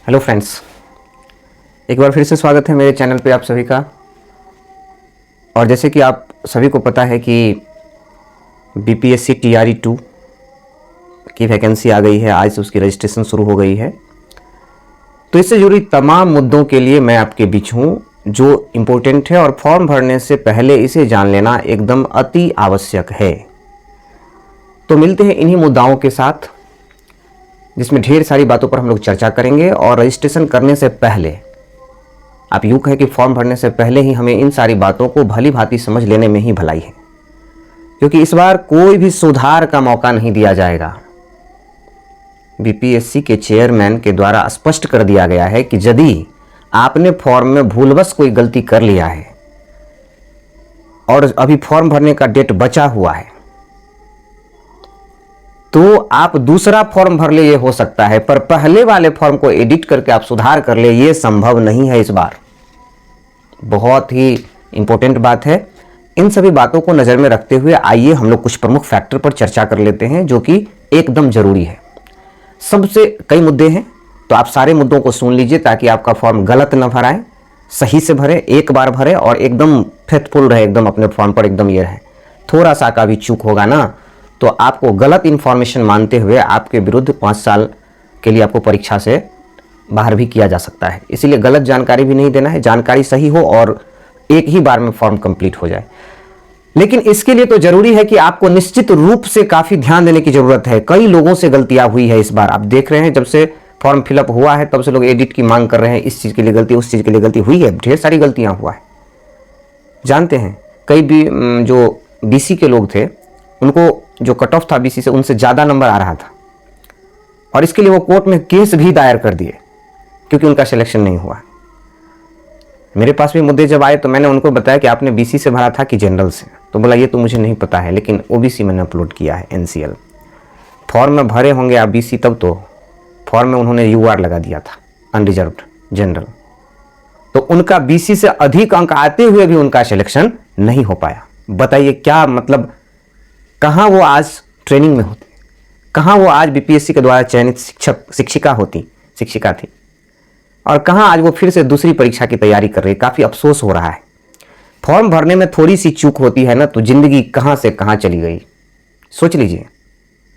Hello friends, एक बार फिर से स्वागत है मेरे चैनल पे आप सभी का। और जैसे कि आप सभी को पता है कि बीपीएससी टीआरई 2 की वैकेंसी आ गई है, आज से उसकी रजिस्ट्रेशन शुरू हो गई है। तो इससे जुड़ी तमाम मुद्दों के लिए मैं आपके बीच हूँ जो इम्पोर्टेंट है और फॉर्म भरने से पहले इसे जान लेना एकदम अति आवश्यक है। तो मिलते हैं इन्हीं मुद्दाओं के साथ, जिसमें ढेर सारी बातों पर हम लोग चर्चा करेंगे। और रजिस्ट्रेशन करने से पहले, आप यूँ कहें कि फॉर्म भरने से पहले ही हमें इन सारी बातों को भली भांति समझ लेने में ही भलाई है, क्योंकि इस बार कोई भी सुधार का मौका नहीं दिया जाएगा। बीपीएससी के चेयरमैन के द्वारा स्पष्ट कर दिया गया है कि यदि आपने फॉर्म में भूलवश कोई गलती कर लिया है और अभी फॉर्म भरने का डेट बचा हुआ है, तो आप दूसरा फॉर्म भर ले, ये हो सकता है, पर पहले वाले फॉर्म को एडिट करके आप सुधार कर ले, ये संभव नहीं है इस बार। बहुत ही इंपॉर्टेंट बात है। इन सभी बातों को नज़र में रखते हुए आइए हम लोग कुछ प्रमुख फैक्टर पर चर्चा कर लेते हैं, जो कि एकदम जरूरी है। सबसे कई मुद्दे हैं, तो आप सारे मुद्दों को सुन लीजिए ताकि आपका फॉर्म गलत न भराए, सही से भरे, एक बार भरे और एकदम फेथफुल रहे, एकदम अपने फॉर्म पर एकदम ये रहे। थोड़ा सा का भी चूक होगा ना, तो आपको गलत इन्फॉर्मेशन मानते हुए आपके विरुद्ध 5 साल के लिए आपको परीक्षा से बाहर भी किया जा सकता है। इसीलिए गलत जानकारी भी नहीं देना है, जानकारी सही हो और एक ही बार में फॉर्म कंप्लीट हो जाए। लेकिन इसके लिए तो जरूरी है कि आपको निश्चित रूप से काफ़ी ध्यान देने की जरूरत है। कई लोगों से गलतियां हुई है इस बार, आप देख रहे हैं, जब से फॉर्म फिलअप हुआ है तब से लोग एडिट की मांग कर रहे हैं। इस चीज़ के लिए गलती, उस चीज़ के लिए गलती हुई है, ढेर सारी गलतियाँ हुआ है। जानते हैं, कई भी जो बीसी के लोग थे, उनको जो कट ऑफ था बीसी से, उनसे ज़्यादा नंबर आ रहा था और इसके लिए वो कोर्ट में केस भी दायर कर दिए क्योंकि उनका सिलेक्शन नहीं हुआ। मेरे पास भी मुद्दे जब आए तो मैंने उनको बताया कि आपने बीसी से भरा था कि जनरल से, तो बोला ये तो मुझे नहीं पता है, लेकिन ओबीसी मैंने अपलोड किया है, एनसीएल। फॉर्म में भरे होंगे आप बीसी, तब तो फॉर्म में उन्होंने यूआर लगा दिया था, अनरिजर्व्ड जनरल। तो उनका बीसी से अधिक अंक आते हुए भी उनका सिलेक्शन नहीं हो पाया। बताइए क्या मतलब, कहाँ वो आज ट्रेनिंग में होते, कहाँ वो आज बीपीएससी के द्वारा चयनित शिक्षिका थी, और कहाँ आज वो फिर से दूसरी परीक्षा की तैयारी कर रही है। काफ़ी अफसोस हो रहा है। फॉर्म भरने में थोड़ी सी चूक होती है ना, तो जिंदगी कहाँ से कहाँ चली गई। सोच लीजिए,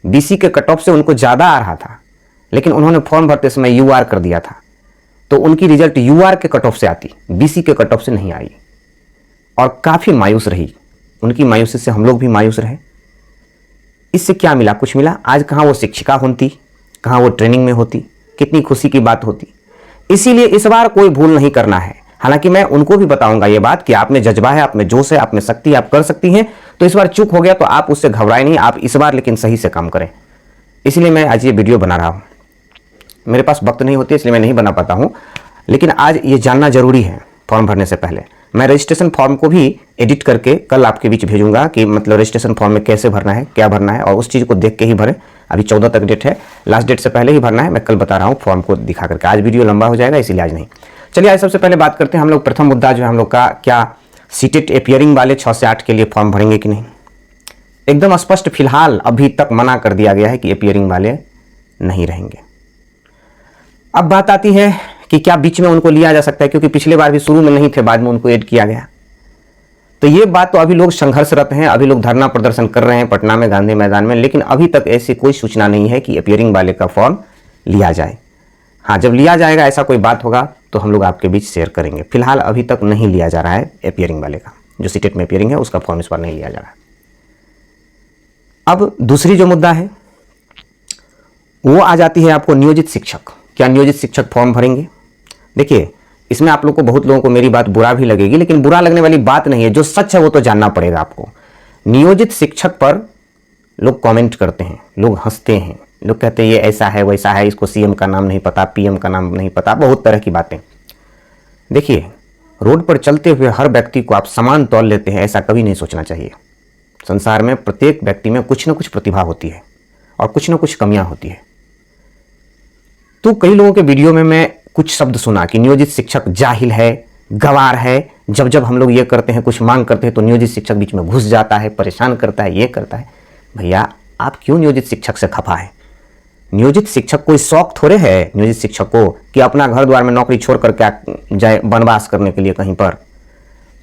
बीसी के कट ऑफ से उनको ज़्यादा आ रहा था, लेकिन उन्होंने फॉर्म भरते समय यूआर कर दिया था, तो उनकी रिजल्ट यूआर के कट ऑफ से आती, बीसी के कट ऑफ से नहीं आई, और काफ़ी मायूस रही। उनकी मायूसी से हम लोग भी मायूस रहे। इससे क्या मिला? कुछ मिला? आज कहाँ वो शिक्षिका होती, कहाँ वो ट्रेनिंग में होती, कितनी खुशी की बात होती। इसीलिए इस बार कोई भूल नहीं करना है। हालांकि मैं उनको भी बताऊंगा ये बात कि आप में जज्बा है, आप में जोश है, आप में शक्ति, आप कर सकती हैं। तो इस बार चूक हो गया तो आप उससे घबराए नहीं, आप इस बार लेकिन सही से काम करें। इसलिए मैं आज ये वीडियो बना रहा हूँ। मेरे पास वक्त नहीं होती इसलिए मैं नहीं बना पाता हूँ, लेकिन आज ये जानना जरूरी है। फॉर्म भरने से पहले मैं रजिस्ट्रेशन फॉर्म को भी एडिट करके कल आपके बीच भेजूंगा कि मतलब रजिस्ट्रेशन फॉर्म में कैसे भरना है, क्या भरना है, और उस चीज़ को देख के ही भरें। अभी 14 तक डेट है, लास्ट डेट से पहले ही भरना है। मैं कल बता रहा हूँ फॉर्म को दिखा करके। आज वीडियो लंबा हो जाएगा इसीलिए आज नहीं। चलिए आज सबसे पहले बात करते हैं हम लोग। प्रथम मुद्दा जो है हम लोग का, क्या सीटेट एपियरिंग वाले 6 से 8 के लिए फॉर्म भरेंगे कि नहीं। एकदम स्पष्ट फिलहाल अभी तक मना कर दिया गया है कि एपियरिंग वाले नहीं रहेंगे। अब बात आती है कि क्या बीच में उनको लिया जा सकता है, क्योंकि पिछले बार भी शुरू में नहीं थे, बाद में उनको ऐड किया गया। तो ये बात तो अभी लोग संघर्षरत हैं, अभी लोग धरना प्रदर्शन कर रहे हैं पटना में, गांधी मैदान में, लेकिन अभी तक ऐसी कोई सूचना नहीं है कि एपियरिंग वाले का फॉर्म लिया जाए। हाँ, जब लिया जाएगा, ऐसा कोई बात होगा तो हम लोग आपके बीच शेयर करेंगे। फिलहाल अभी तक नहीं लिया जा रहा है एपियरिंग वाले का, जो सीटेट में एपियरिंग है उसका फॉर्म इस बार नहीं लिया जा रहा है। अब दूसरी जो मुद्दा है वो आ जाती है आपको नियोजित शिक्षक। क्या नियोजित शिक्षक फॉर्म भरेंगे? देखिए, इसमें आप लोग को, बहुत लोगों को मेरी बात बुरा भी लगेगी, लेकिन बुरा लगने वाली बात नहीं है। जो सच है वो तो जानना पड़ेगा आपको। नियोजित शिक्षक पर लोग कमेंट करते हैं, लोग हंसते हैं, लोग कहते हैं ये ऐसा है वैसा है, इसको सीएम का नाम नहीं पता, पीएम का नाम नहीं पता, बहुत तरह की बातें। देखिए, रोड पर चलते हुए हर व्यक्ति को आप समान तौल लेते हैं, ऐसा कभी नहीं सोचना चाहिए। संसार में प्रत्येक व्यक्ति में कुछ न कुछ प्रतिभा होती है और कुछ न कुछ कमियां होती है। तो कई लोगों के वीडियो में मैं कुछ शब्द सुना कि नियोजित शिक्षक जाहिल है, गवार है। जब जब हम लोग ये करते हैं, कुछ मांग करते हैं, तो नियोजित शिक्षक बीच में घुस जाता है, परेशान करता है, ये करता है। भैया, आप क्यों नियोजित शिक्षक से खफा है? नियोजित शिक्षक कोई शौक थोड़े है नियोजित शिक्षक को कि अपना घर द्वार में नौकरी छोड़ करके जाए वनवास करने के लिए कहीं पर।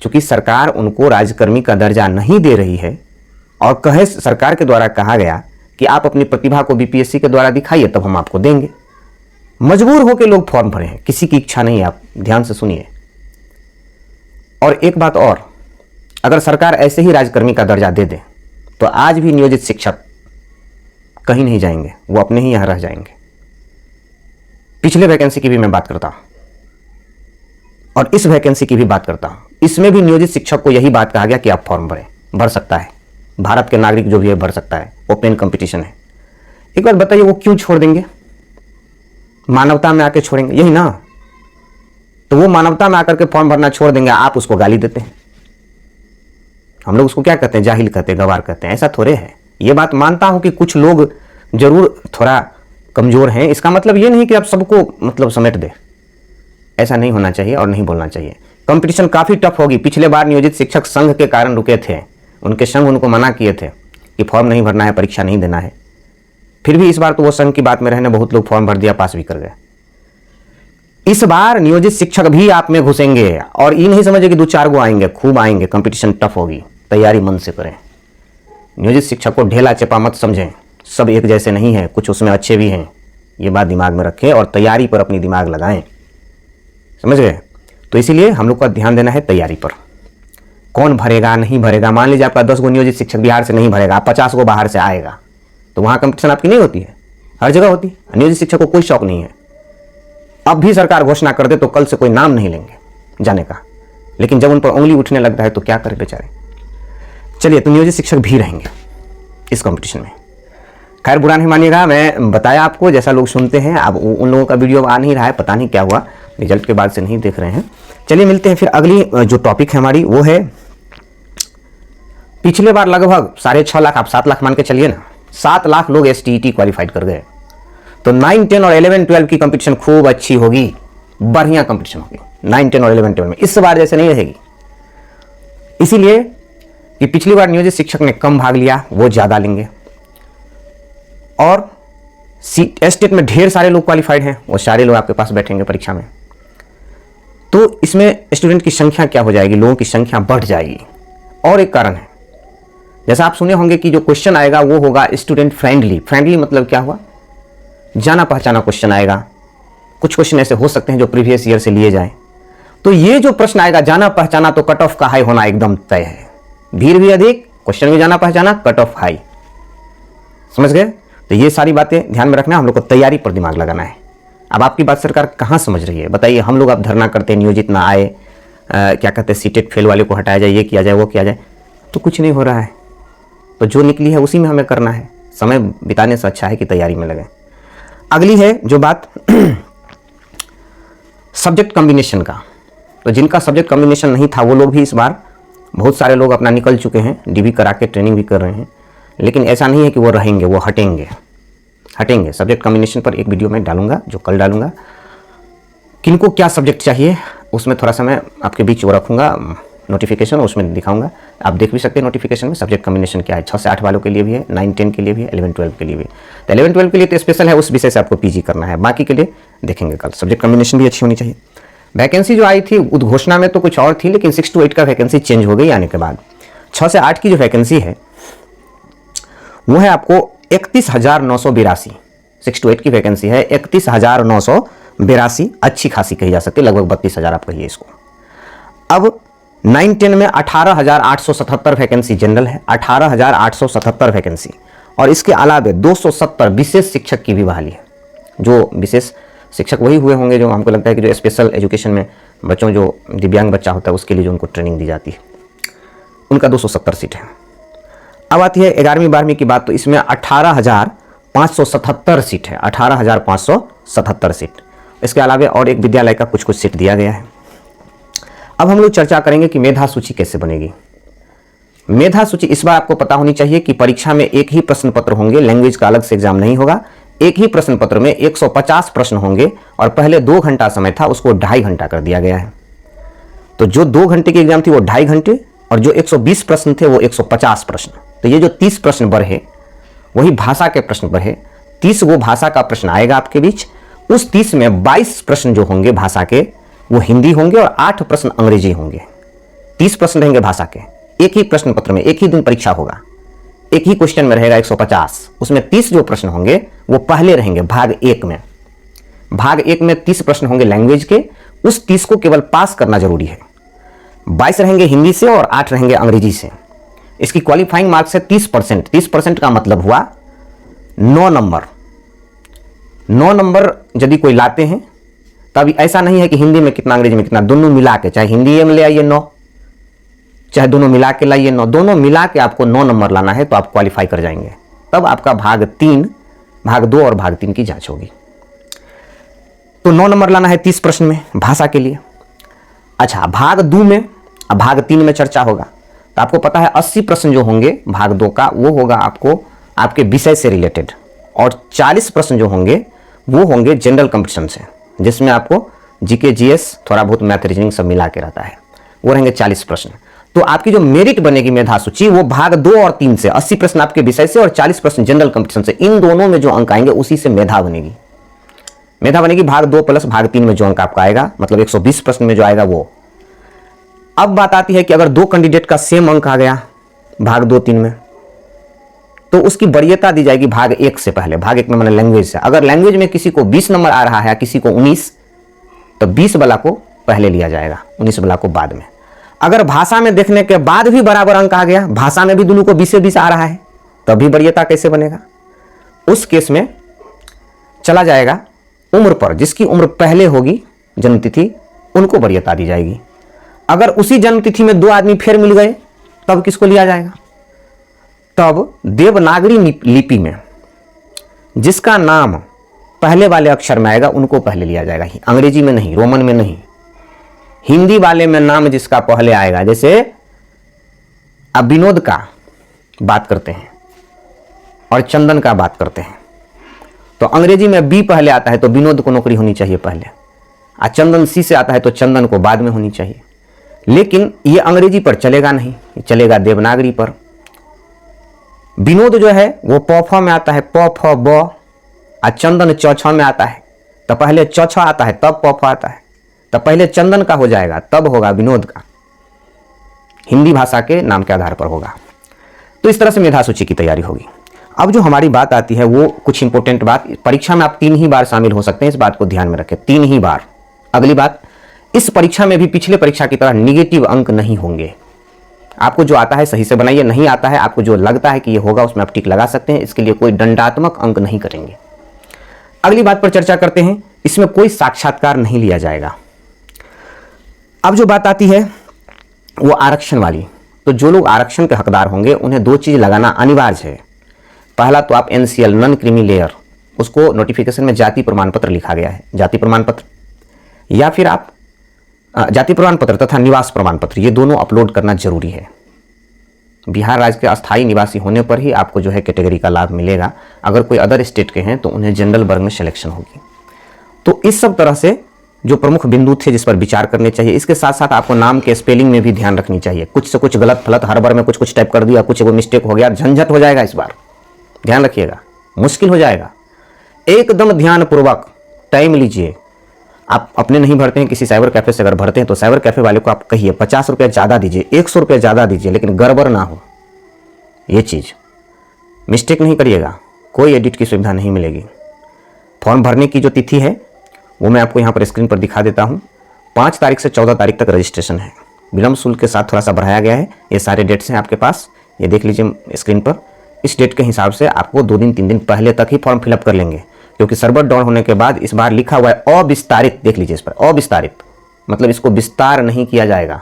चूंकि सरकार उनको राज्यकर्मी का दर्जा नहीं दे रही है और कहे सरकार के द्वारा कहा गया कि आप अपनी प्रतिभा को बीपीएससी के द्वारा दिखाइए तब हम आपको देंगे। मजबूर होकर लोग फॉर्म भरे हैं, किसी की इच्छा नहीं है। आप ध्यान से सुनिए। और एक बात और, अगर सरकार ऐसे ही राज्यकर्मी का दर्जा दे दे तो आज भी नियोजित शिक्षक कहीं नहीं जाएंगे, वो अपने ही यहां रह जाएंगे। पिछले वैकेंसी की भी मैं बात करता हूं और इस वैकेंसी की भी बात करता हूं। इसमें भी नियोजित शिक्षक को यही बात कहा गया कि आप फॉर्म भरें, भर सकता है, भारत के नागरिक जो भी है भर सकता है, ओपन कंपटीशन है। एक बात बताइए, वो क्यों छोड़ देंगे? मानवता में आके छोड़ेंगे, यही ना? तो वो मानवता में आकर के फॉर्म भरना छोड़ देंगे, आप उसको गाली देते हैं। हम लोग उसको क्या कहते हैं? जाहिल कहते हैं, गवार कहते हैं। ऐसा थोड़े है। ये बात मानता हूं कि कुछ लोग जरूर थोड़ा कमजोर हैं, इसका मतलब ये नहीं कि आप सबको मतलब समेट दे। ऐसा नहीं होना चाहिए और नहीं बोलना चाहिए। कंपटीशन काफी टफ होगी। पिछले बार नियोजित शिक्षक संघ के कारण रुके थे, उनके संघ उनको मना किए थे कि फॉर्म नहीं भरना है, परीक्षा नहीं देना है। फिर भी इस बार तो वो संघ की बात में रहने बहुत लोग फॉर्म भर दिया, पास भी कर गए। इस बार नियोजित शिक्षक भी आप में घुसेंगे और ये नहीं समझे कि 2-4 गो आएंगे, खूब आएंगे। कंपटीशन टफ होगी, तैयारी मन से करें। नियोजित शिक्षक को ढेला चपा मत समझें, सब एक जैसे नहीं है, कुछ उसमें अच्छे भी हैं। ये बात दिमाग में रखें और तैयारी पर अपनी दिमाग लगाएं, समझ गए? तो इसीलिए हम लोग का ध्यान देना है तैयारी पर। कौन भरेगा नहीं भरेगा, मान लीजिए आपका 10 गो नियोजित शिक्षक बिहार से नहीं भरेगा, 50 गो बाहर से आएगा, तो वहां कंपटीशन आपकी नहीं होती है? हर जगह होती है। नियोजित शिक्षक को कोई शौक नहीं है। अब भी सरकार घोषणा कर दे तो कल से कोई नाम नहीं लेंगे जाने का, लेकिन जब उन पर उंगली उठने लगता है तो क्या करे बेचारे। चलिए, तो नियोजित शिक्षक भी रहेंगे इस कंपटीशन में। खैर, बुरा नहीं मानिएगा, मैं बताया आपको जैसा लोग सुनते हैं। अब उन लोगों का वीडियो आ नहीं रहा है, पता नहीं क्या हुआ, रिजल्ट के बाद से नहीं देख रहे हैं। चलिए मिलते हैं फिर। अगली जो टॉपिक है हमारी वो है, पिछले बार लगभग 6.5 लाख, आप 7 लाख मान के चलिए ना, 7 लाख लोग STET क्वालिफाइड कर गए। तो 9, 10 और 11, 12 की कंपटीशन खूब अच्छी होगी, बढ़िया कंपटीशन होगी 9, 10 और 11, 12 में। इस बार जैसे नहीं रहेगी, इसीलिए कि पिछली बार नियोजित शिक्षक ने कम भाग लिया, वो ज्यादा लेंगे। और STET में ढेर सारे लोग क्वालिफाइड हैं, वो सारे लोग आपके पास बैठेंगे परीक्षा में। तो इसमें स्टूडेंट की संख्या क्या हो जाएगी? लोगों की संख्या बढ़ जाएगी। और एक कारण है, जैसा आप सुने होंगे कि जो क्वेश्चन आएगा वो होगा स्टूडेंट फ्रेंडली। फ्रेंडली मतलब क्या हुआ? जाना पहचाना क्वेश्चन आएगा। कुछ क्वेश्चन ऐसे हो सकते हैं जो प्रीवियस ईयर से लिए जाए। तो ये जो प्रश्न आएगा जाना पहचाना, तो कट ऑफ का हाई होना एकदम तय है। भीड़ भी अधिक, क्वेश्चन भी जाना पहचाना, कट ऑफ हाई। समझ गए? तो ये सारी बातें ध्यान में रखना, हम लोग को तैयारी पर दिमाग लगाना है। अब आपकी बात सरकार कहाँ समझ रही है बताइए? हम लोग अब धरना करते हैं, नियोजित ना आए, क्या कहते हैं, सीटेट फेल वाले को हटाया जाए, ये किया जाए, वो किया जाए, तो कुछ नहीं हो रहा है। तो जो निकली है उसी में हमें करना है। समय बिताने से अच्छा है कि तैयारी में लगे। अगली है जो बात सब्जेक्ट कॉम्बिनेशन का। तो जिनका सब्जेक्ट कॉम्बिनेशन नहीं था वो लोग भी इस बार, बहुत सारे लोग अपना निकल चुके हैं, DB करा के ट्रेनिंग भी कर रहे हैं। लेकिन ऐसा नहीं है कि वो रहेंगे, वो हटेंगे। सब्जेक्ट कॉम्बिनेशन पर एक वीडियो मैं डालूंगा, जो कल डालूंगा। किनको क्या सब्जेक्ट चाहिए उसमें थोड़ा सा मैं आपके बीच वो रखूँगा नोटिफिकेशन, उसमें दिखाऊंगा। आप देख भी सकते हैं नोटिफिकेशन में सब्जेक्ट कॉम्बिनेशन क्या है। 6 से 8 वालों के लिए भी है, 9, 10 के लिए भी है, 11, 12 के लिए भी है। तो 11, 12 के लिए तो स्पेशल है, उस विषय से आपको PG करना है। बाकी के लिए देखेंगे कल। सब्जेक्ट कॉम्बिनेशन भी अच्छी होनी चाहिए। वैकेंसी जो आई थी उद्घोषणा में तो कुछ और थी, लेकिन 6 to 8 का वैकेंसी चेंज हो गई आने के बाद। 6 से 8 की जो वैकेंसी है वो है आपको 31,982। 6 to 8 की वैकेंसी है 31,982, अच्छी खासी कही जा सकती है, लगभग 32,000 आप कहिए इसको। अब 9, 10 में 18,877 वैकेंसी जनरल है, 18,877 वैकेंसी। और इसके अलावा 270 विशेष शिक्षक की भी बहाली है। जो विशेष शिक्षक वही हुए होंगे जो हमको लगता है कि जो स्पेशल एजुकेशन में बच्चों, जो दिव्यांग बच्चा होता है उसके लिए जो उनको ट्रेनिंग दी जाती है, उनका 270 सीट है। अब आती है 11वीं 12वीं की बात, तो इसमें 18,577 सीट है, 18,577 सीट। इसके अलावा और एक विद्यालय का कुछ सीट दिया गया है। अब हम लोग चर्चा करेंगे कि मेधा सूची कैसे बनेगी। मेधा सूची इस बार आपको पता होनी चाहिए कि परीक्षा में एक ही प्रश्न पत्र होंगे, लैंग्वेज का अलग से एग्जाम नहीं होगा। एक ही प्रश्न पत्र में 150 प्रश्न होंगे और पहले 2 घंटा समय था उसको 2.5 घंटा कर दिया गया है। तो जो 2 घंटे की एग्जाम थी वो 2.5 घंटे, और जो 120 प्रश्न थे वो 150 प्रश्न। तो ये जो 30 प्रश्न बढ़े वही भाषा के प्रश्न बढ़े, 30 गो भाषा का प्रश्न आएगा आपके बीच। उस 30 में 22 प्रश्न जो होंगे भाषा के वो हिंदी होंगे और 8 प्रश्न अंग्रेजी होंगे। 30 प्रश्न रहेंगे भाषा के, एक ही प्रश्न पत्र में, एक ही दिन परीक्षा होगा, एक ही क्वेश्चन में रहेगा 150। उसमें 30 जो प्रश्न होंगे वो पहले रहेंगे भाग 1 में। भाग 1 में 30 प्रश्न होंगे लैंग्वेज के, उस 30 को केवल पास करना जरूरी है। 22 रहेंगे हिंदी से और 8 रहेंगे अंग्रेजी से। इसकी क्वालिफाइंग मार्क्स है 30%। 30% का मतलब हुआ 9 नंबर। 9 नंबर यदि कोई लाते हैं तब ऐसा नहीं है कि हिंदी में कितना अंग्रेजी में कितना, दोनों मिला के, चाहे हिंदी में ले आइए 9, चाहे दोनों मिला के लाइए 9, दोनों मिला के आपको 9 नंबर लाना है तो आप क्वालिफाई कर जाएंगे। तब आपका भाग 3, भाग 2 और भाग 3 की जांच होगी। तो 9 नंबर लाना है 30 प्रश्न में भाषा के लिए। अच्छा, भाग 2 में, अब भाग 3 में चर्चा होगा। तो आपको पता है 80 प्रश्न जो होंगे भाग 2 का वो होगा आपको आपके विषय से रिलेटेड, और 40 प्रश्न जो होंगे वो होंगे जनरल कंपटीशन से, जिसमें आपको जीके जीएस थोड़ा बहुत मैथ रीजनिंग सब मिला के रहता है, वो रहेंगे 40 प्रश्न। तो आपकी जो मेरिट बनेगी मेधा सूची वो भाग 2 और 3 से, 80 प्रश्न आपके विषय से और 40 प्रश्न जनरल कंपटीशन से, इन दोनों में जो अंक आएंगे उसी से मेधा बनेगी। मेधा बनेगी भाग 2 प्लस भाग 3 में जो अंक आपका आएगा, मतलब 120 प्रश्न में जो आएगा वो। अब बात आती है कि अगर 2 कैंडिडेट का सेम अंक आ गया भाग 2, 3 में, तो उसकी वरीयता दी जाएगी भाग 1 से पहले। भाग 1 में मैंने लैंग्वेज से, अगर लैंग्वेज में किसी को 20 नंबर आ रहा है, किसी को 19, तो 20 वाला को पहले लिया जाएगा, 19 वाला को बाद में। अगर भाषा में देखने के बाद भी बराबर अंक आ गया, भाषा में भी दोनों को 20 से 20 आ रहा है, तब भी वरीयता कैसे बनेगा? उस केस में चला जाएगा उम्र पर, जिसकी उम्र पहले होगी जन्मतिथि उनको वरीयता दी जाएगी। अगर उसी जन्मतिथि में 2 आदमी फिर मिल गए तब किसको लिया जाएगा? तब देवनागरी लिपि में जिसका नाम पहले वाले अक्षर में आएगा उनको पहले लिया जाएगा, अंग्रेजी में नहीं, रोमन में नहीं। हिंदी वाले में नाम जिसका पहले आएगा, जैसे अब विनोद का बात करते हैं और चंदन का बात करते हैं, तो अंग्रेजी में बी पहले आता है तो विनोद को नौकरी होनी चाहिए पहले, और चंदन सी से आता है तो चंदन को बाद में होनी चाहिए। लेकिन ये अंग्रेजी पर चलेगा नहीं, ये चलेगा देवनागरी पर। विनोद जो है वो प फ में आता है, प फ ब, और चंदन च छ में आता है, तो पहले च छ आता है तब प फ आता है, तो पहले चंदन का हो जाएगा तब होगा विनोद का, हिंदी भाषा के नाम के आधार पर होगा। तो इस तरह से मेधा सूची की तैयारी होगी। अब जो हमारी बात आती है वो कुछ इंपॉर्टेंट बात, परीक्षा में आप 3 ही बार शामिल हो सकते हैं, इस बात को ध्यान में रखें, 3 ही बार। अगली बात, इस परीक्षा में भी पिछले परीक्षा की तरह निगेटिव अंक नहीं होंगे। आपको जो आता है सही से बनाइए, नहीं आता है आपको जो लगता है कि ये होगा उसमें आप टिक लगा सकते हैं, इसके लिए कोई दंडात्मक अंक नहीं करेंगे। अगली बात पर चर्चा करते हैं, इसमें कोई साक्षात्कार नहीं लिया जाएगा। अब जो बात आती है वो आरक्षण वाली, तो जो लोग आरक्षण के हकदार होंगे उन्हें 2 चीज लगाना अनिवार्य है। पहला तो आप NCL नॉन क्रीमी लेयर, उसको नोटिफिकेशन में जाति प्रमाण पत्र लिखा गया है, जाति प्रमाण पत्र, या फिर आप जाति प्रमाण पत्र तथा निवास प्रमाण पत्र, ये दोनों अपलोड करना जरूरी है। बिहार राज्य के अस्थायी निवासी होने पर ही आपको जो है कैटेगरी का लाभ मिलेगा। अगर कोई अदर स्टेट के हैं तो उन्हें जनरल वर्ग में सिलेक्शन होगी। तो इस सब तरह से जो प्रमुख बिंदु थे जिस पर विचार करने चाहिए। इसके साथ साथ आपको नाम के स्पेलिंग में भी ध्यान रखनी चाहिए। कुछ से कुछ गलत फलत हर बार में कुछ कुछ टाइप कर दिया, कुछ वो मिस्टेक हो गया, झंझट हो जाएगा। इस बार ध्यान रखिएगा, मुश्किल हो जाएगा। एकदम ध्यानपूर्वक टाइम लीजिए। आप अपने नहीं भरते हैं, किसी साइबर कैफे से अगर भरते हैं तो साइबर कैफे वाले को आप कहिए 50 रुपये ज़्यादा दीजिए, 100 रुपये ज़्यादा दीजिए, लेकिन गड़बड़ ना हो। ये चीज़ मिस्टेक नहीं करिएगा, कोई एडिट की सुविधा नहीं मिलेगी। फॉर्म भरने की जो तिथि है वो मैं आपको यहाँ पर स्क्रीन पर दिखा देता हूँ। 5 तारीख से 14 तारीख तक रजिस्ट्रेशन है। विलम्ब शुल्क के साथ थोड़ा सा बढ़ाया गया है। ये सारे डेट्स हैं आपके पास, ये देख लीजिए स्क्रीन पर। इस डेट के हिसाब से आपको 2 दिन 3 दिन पहले तक ही फॉर्म फिलअप कर लेंगे, क्योंकि सर्वर डाउन होने के बाद इस बार लिखा हुआ है अविस्तारित। देख लीजिए इस पर अविस्तारित, मतलब इसको विस्तार नहीं किया जाएगा।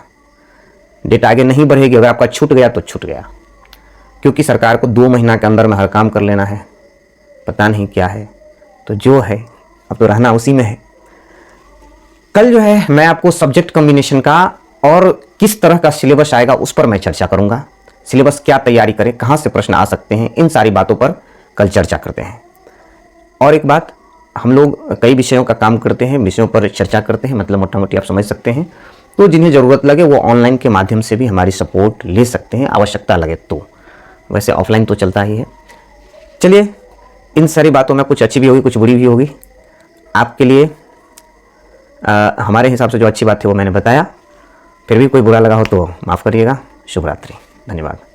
डेट आगे नहीं बढ़ेगी। अगर आपका छूट गया तो छूट गया, क्योंकि सरकार को 2 महीना के अंदर में हर काम कर लेना है। पता नहीं क्या है, तो जो है अब तो रहना उसी में है। कल जो है मैं आपको सब्जेक्ट कॉम्बिनेशन का और किस तरह का सिलेबस आएगा उस पर मैं चर्चा करूंगा। सिलेबस क्या तैयारी करें, कहाँ से प्रश्न आ सकते हैं, इन सारी बातों पर कल चर्चा करते हैं। और एक बात, हम लोग कई विषयों का काम करते हैं, विषयों पर चर्चा करते हैं, मतलब मोटा मोटी आप समझ सकते हैं। तो जिन्हें ज़रूरत लगे वो ऑनलाइन के माध्यम से भी हमारी सपोर्ट ले सकते हैं, आवश्यकता लगे तो। वैसे ऑफलाइन तो चलता ही है। चलिए इन सारी बातों में कुछ अच्छी भी होगी, कुछ बुरी भी होगी। आपके लिए हमारे हिसाब से जो अच्छी बात थी वो मैंने बताया। फिर भी कोई बुरा लगा हो तो माफ़ करिएगा। शुभ रात्रि। धन्यवाद।